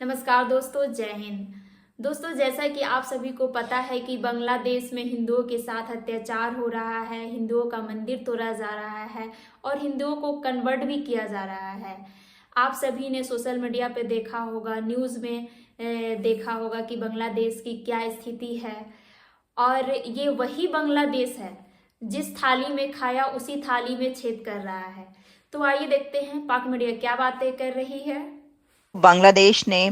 नमस्कार दोस्तों, जय हिंद। दोस्तों, जैसा कि आप सभी को पता है कि बांग्लादेश में हिंदुओं के साथ अत्याचार हो रहा है, हिंदुओं का मंदिर तोड़ा जा रहा है और हिंदुओं को कन्वर्ट भी किया जा रहा है। आप सभी ने सोशल मीडिया पे देखा होगा, न्यूज़ में देखा होगा कि बांग्लादेश की क्या स्थिति है। और ये वही बांग्लादेश है जिस थाली में खाया उसी थाली में छेद कर रहा है। तो आइए देखते हैं पाक मीडिया क्या बातें कर रही है। बांग्लादेश ने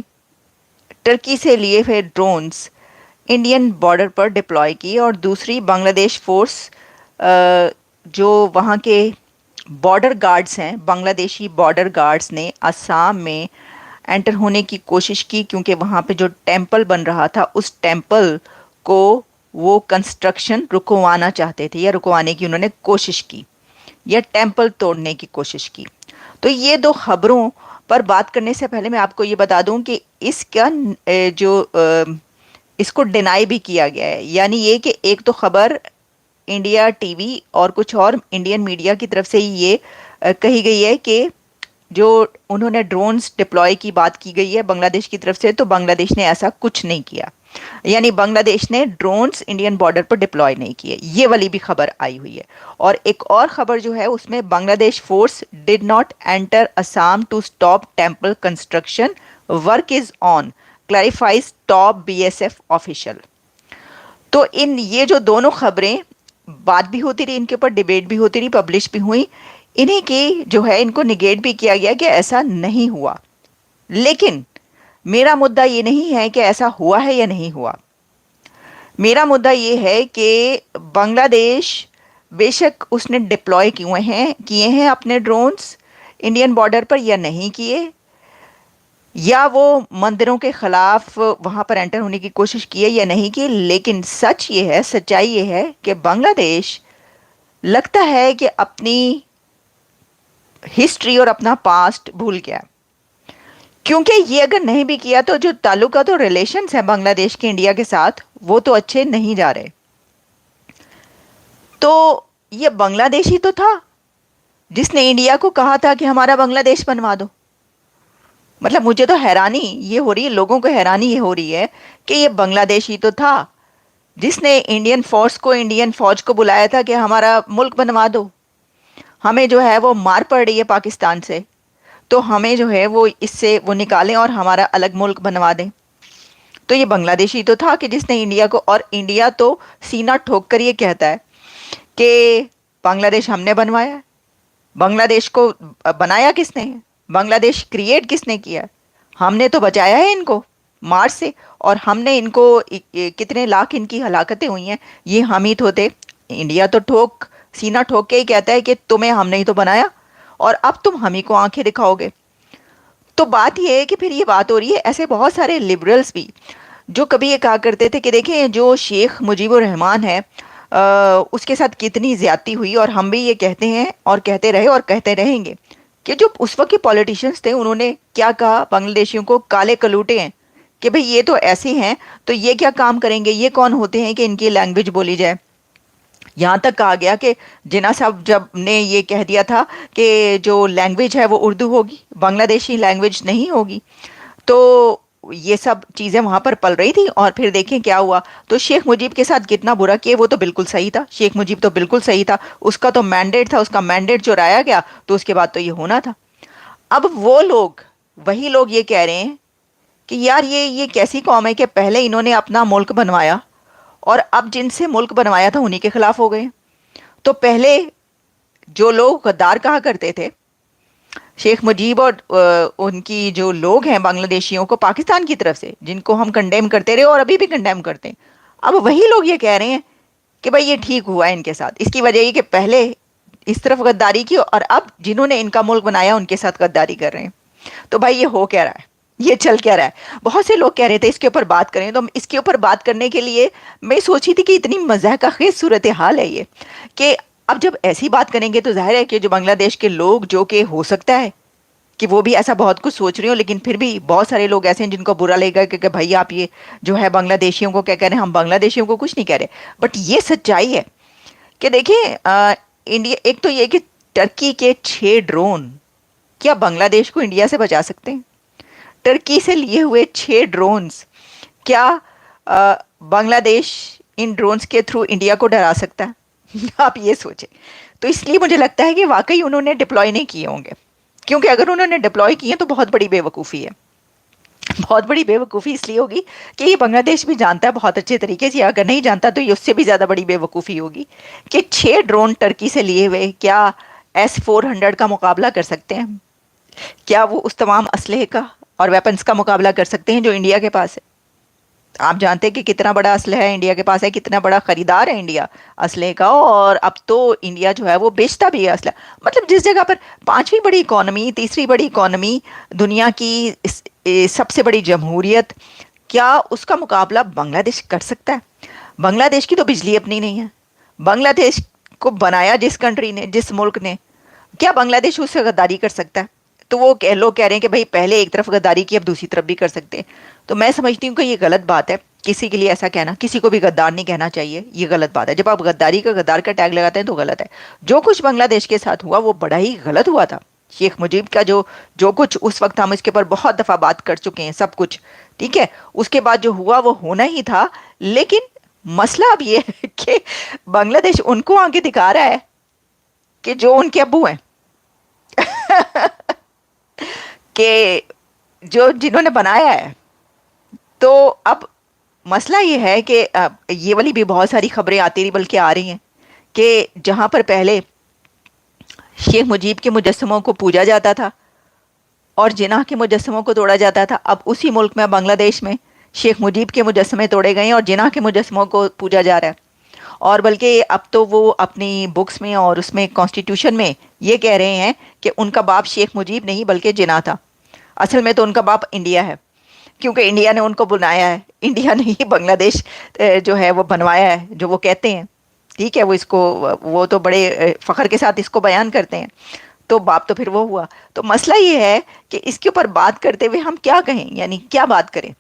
टर्की से लिए हुए ड्रोन्स इंडियन बॉर्डर पर डिप्लॉय की और दूसरी बांग्लादेश फोर्स जो वहाँ के बॉर्डर गार्ड्स हैं, बांग्लादेशी बॉर्डर गार्ड्स ने असम में एंटर होने की कोशिश की, क्योंकि वहाँ पे जो टेंपल बन रहा था उस टेंपल को वो कंस्ट्रक्शन रुकवाना चाहते थे या रुकवाने की उन्होंने कोशिश की या टेंपल तोड़ने की कोशिश की। तो ये दो खबरों पर बात करने से पहले मैं आपको ये बता दूं कि इसका इसको डिनाई भी किया गया है, यानी ये कि एक तो खबर इंडिया टीवी और कुछ और इंडियन मीडिया की तरफ से ही ये कही गई है कि जो उन्होंने ड्रोन्स डिप्लॉय की बात की गई है बांग्लादेश की तरफ से, तो बांग्लादेश ने ऐसा कुछ नहीं किया, यानी बांग्लादेश ने ड्रोन्स इंडियन बॉर्डर पर डिप्लॉय नहीं किए। ये वाली भी खबर आई हुई है। और एक और खबर जो है उसमें Bangladesh force did not enter Assam to stop temple construction, work is on, clarifies top BSF official. तो इन ये जो दोनों खबरें बात भी होती रही, इनके ऊपर डिबेट भी होती रही, पब्लिश भी हुई, इन्हीं की जो है इनको निगेट भी किया गया कि ऐसा नहीं हुआ। लेकिन मेरा मुद्दा ये नहीं है कि ऐसा हुआ है या नहीं हुआ। मेरा मुद्दा ये है कि बांग्लादेश बेशक उसने डिप्लॉय किए हैं अपने ड्रोन्स इंडियन बॉर्डर पर या नहीं किए, या वो मंदिरों के खिलाफ वहां पर एंटर होने की कोशिश की है या नहीं की, लेकिन सच्चाई ये है कि बांग्लादेश लगता है कि अपनी हिस्ट्री और अपना पास्ट भूल गया। क्योंकि ये अगर नहीं भी किया तो जो ताल्लुकात और रिलेशंस हैं बांग्लादेश के इंडिया के साथ वो तो अच्छे नहीं जा रहे। तो ये बांग्लादेश ही तो था जिसने इंडिया को कहा था कि हमारा बांग्लादेश बनवा दो। मतलब मुझे तो हैरानी ये हो रही है, लोगों को हैरानी ये हो रही है कि ये बांग्लादेश ही तो था जिसने इंडियन फौज को बुलाया था कि हमारा मुल्क बनवा दो, हमें जो है वो मार पड़ रही है पाकिस्तान से, तो हमें जो है वो इससे वो निकालें और हमारा अलग मुल्क बनवा दें। तो ये बांग्लादेश ही तो था कि जिसने इंडिया को, और इंडिया तो सीना ठोक कर ये कहता है कि बांग्लादेश हमने बनवाया है। बांग्लादेश को बनाया किसने है? बांग्लादेश क्रिएट किसने किया है? हमने तो बचाया है इनको मार से, और हमने इनको कितने लाख इनकी हलाकतें हुई हैं ये हम ही तो थे। इंडिया तो सीना ठोक के ही कहता है कि तुम्हें हमने ही तो बनाया और अब तुम हम ही को आंखें दिखाओगे। तो बात ये है कि फिर ये बात हो रही है, ऐसे बहुत सारे लिबरल्स भी जो कभी ये कहा करते थे कि देखें जो शेख मुजीबुर रहमान है उसके साथ कितनी ज्यादती हुई, और हम भी ये कहते हैं और कहते रहे और कहते रहेंगे कि जो उस वक्त के पॉलिटिशियंस थे उन्होंने क्या कहा, बांग्लादेशियों को काले कलूटे हैं कि भाई ये तो ऐसे हैं तो ये क्या काम करेंगे, ये कौन होते हैं कि इनकी लैंग्वेज बोली जाए। यहाँ तक कहा गया कि जिन्ना साहब जब ने ये कह दिया था कि जो लैंग्वेज है वो उर्दू होगी, बांग्लादेशी लैंग्वेज नहीं होगी। तो ये सब चीज़ें वहाँ पर पल रही थी, और फिर देखें क्या हुआ। तो शेख मुजीब के साथ कितना बुरा किए, वो तो बिल्कुल सही था, शेख मुजीब तो बिल्कुल सही था, उसका तो मैंडेट था, उसका मैंडेट चुराया गया तो उसके बाद तो ये होना था। अब वो लोग, वही लोग ये कह रहे हैं कि यार ये कैसी कौम है कि पहले इन्होंने अपना मुल्क बनवाया और अब जिनसे मुल्क बनवाया था उन्हीं के खिलाफ हो गए। तो पहले जो लोग गद्दार कहा करते थे शेख मुजीब और उनकी जो लोग हैं बांग्लादेशियों को पाकिस्तान की तरफ से, जिनको हम कंडेम करते रहे और अभी भी कंडेम करते हैं, अब वही लोग ये कह रहे हैं कि भाई ये ठीक हुआ है इनके साथ। इसकी वजह ये कि पहले इस तरफ गद्दारी की और अब जिन्होंने इनका मुल्क बनाया उनके साथ गद्दारी कर रहे हैं। तो भाई ये हो क्या रहा है, ये चल क्या रहा है? बहुत से लोग कह रहे थे इसके ऊपर बात करें, तो इसके ऊपर बात करने के लिए मैं सोची थी कि इतनी मजाक खेज सूरत हाल है ये कि अब जब ऐसी बात करेंगे तो जाहिर है कि जो बांग्लादेश के लोग, जो कि हो सकता है कि वो भी ऐसा बहुत कुछ सोच रही हो, लेकिन फिर भी बहुत सारे लोग ऐसे हैं जिनको बुरा लगेगा कि भाई आप ये जो है बांग्लादेशियों को क्या कह रहे हैं। हम बांग्लादेशियों को कुछ नहीं कह रहे, बट ये सच्चाई है कि देखिए इंडिया, एक तो ये कि टर्की के 6 ड्रोन क्या बांग्लादेश को इंडिया से बचा सकते हैं? टर्की से लिए हुए 6 ड्रोन्स, क्या बांग्लादेश इन ड्रोन्स के थ्रू इंडिया को डरा सकता है? आप ये सोचें। तो इसलिए मुझे लगता है कि वाकई उन्होंने डिप्लॉय नहीं किए होंगे, क्योंकि अगर उन्होंने डिप्लॉय किए तो बहुत बड़ी बेवकूफ़ी है। बहुत बड़ी बेवकूफ़ी इसलिए होगी कि ये बांग्लादेश भी जानता है बहुत अच्छे तरीके से, अगर नहीं जानता तो ये उससे भी ज़्यादा बड़ी बेवकूफ़ी होगी कि 6 ड्रोन टर्की से लिए हुए क्या S-400 का मुकाबला कर सकते हैं? क्या वो उस तमाम असलहे का और वेपन्स का मुकाबला कर सकते हैं जो इंडिया के पास है? आप जानते हैं कि कितना बड़ा असलहा है इंडिया के पास है, कितना बड़ा खरीदार है इंडिया असलहे का, और अब तो इंडिया जो है वो बेचता भी है असलहा। मतलब जिस जगह पर 5वीं बड़ी इकोनॉमी, तीसरी बड़ी इकोनॉमी, दुनिया की सबसे बड़ी जमहूरियत, क्या उसका मुकाबला बांग्लादेश कर सकता है? बांग्लादेश की तो बिजली अपनी नहीं है। बांग्लादेश को बनाया जिस कंट्री ने, जिस मुल्क ने, क्या बांग्लादेश उससे गद्दारी कर सकता है? तो वो लोग कह रहे हैं कि भाई पहले एक तरफ गद्दारी की, अब दूसरी तरफ भी कर सकते हैं। तो मैं समझती हूँ कि ये गलत बात है। किसी के लिए ऐसा कहना, किसी को भी गद्दार नहीं कहना चाहिए, ये गलत बात है। जब आप गद्दारी का, गद्दार का टैग लगाते हैं तो गलत है। जो कुछ बांग्लादेश के साथ हुआ वो बड़ा ही गलत हुआ था। शेख मुजीब का जो जो कुछ उस वक्त, हम इसके ऊपर बहुत दफ़ा बात कर चुके हैं, सब कुछ ठीक है। उसके बाद जो हुआ वो होना ही था। लेकिन मसला अब ये है कि बांग्लादेश उनको आगे दिखा रहा है कि जो उनके अब्बू हैं कि जो जिन्होंने बनाया है। तो अब मसला ये है कि ये वाली भी बहुत सारी खबरें आती रही, बल्कि आ रही हैं, कि जहाँ पर पहले शेख मुजीब के मुजस्समों को पूजा जाता था और जिनाह के मुजस्समों को तोड़ा जाता था, अब उसी मुल्क में, बांग्लादेश में, शेख मुजीब के मुजस्समे तोड़े गए और जिनाह के मुजस्समों को पूजा जा रहा है। और बल्कि अब तो वो अपनी बुक्स में और उसमें कॉन्स्टिट्यूशन में ये कह रहे हैं कि उनका बाप शेख मुजीब नहीं बल्कि जिनाह था। असल में तो उनका बाप इंडिया है, क्योंकि इंडिया ने उनको बुलाया है। इंडिया ने ही बांग्लादेश जो है वो बनवाया है, जो वो कहते हैं। ठीक है, वो इसको, वो तो बड़े फ़ख्र के साथ इसको बयान करते हैं। तो बाप तो फिर वो हुआ। तो मसला ये है कि इसके ऊपर बात करते हुए हम क्या कहें, यानी क्या बात करें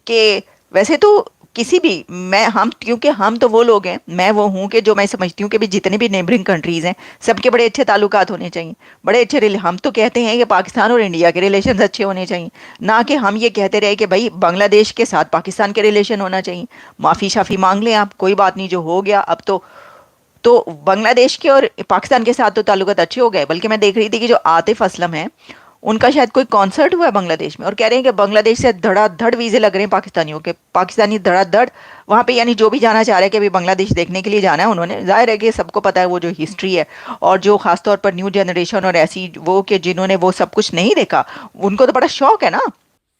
कि वैसे तो किसी भी, मैं हम, क्योंकि हम तो वो लोग हैं, मैं वो हूँ कि जो मैं समझती हूँ कि भी जितने भी नेबरिंग कंट्रीज़ हैं सबके बड़े अच्छे ताल्लुकात होने चाहिए, बड़े अच्छे हम तो कहते हैं कि पाकिस्तान और इंडिया के रिलेशन अच्छे होने चाहिए, ना कि हम ये कहते रहे कि भाई बांग्लादेश के साथ पाकिस्तान के रिलेशन होना चाहिए। माफ़ी शाफ़ी मांग लें आप, कोई बात नहीं, जो हो गया अब तो बांग्लादेश के और पाकिस्तान के साथ तो ताल्लुकात अच्छे हो गए। बल्कि मैं देख रही थी कि जो आतिफ असलम है, उनका शायद कोई कॉन्सर्ट हुआ है बांग्लादेश में, और कह रहे हैं कि बांग्लादेश से धड़ाधड़ वीज़े लग रहे हैं पाकिस्तानियों के, पाकिस्तानी धड़ाधड़ वहाँ पे, यानी जो भी जाना चाह रहे हैं कि अभी बांग्लादेश देखने के लिए जाना है उन्होंने। जाहिर है कि सबको पता है वो जो हिस्ट्री है, और जो ख़ासतौर पर न्यू जनरेशन और ऐसी वो कि जिन्होंने वो सब कुछ नहीं देखा, उनको तो बड़ा शौक है ना।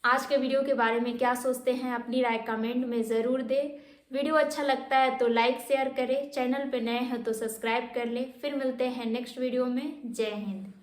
आज के वीडियो के बारे में क्या सोचते हैं, अपनी राय कमेंट में ज़रूर दें। वीडियो अच्छा लगता है तो लाइक शेयर करें, चैनल पे नए हैं तो सब्सक्राइब कर लें। फिर मिलते हैं नेक्स्ट वीडियो में। जय हिंद।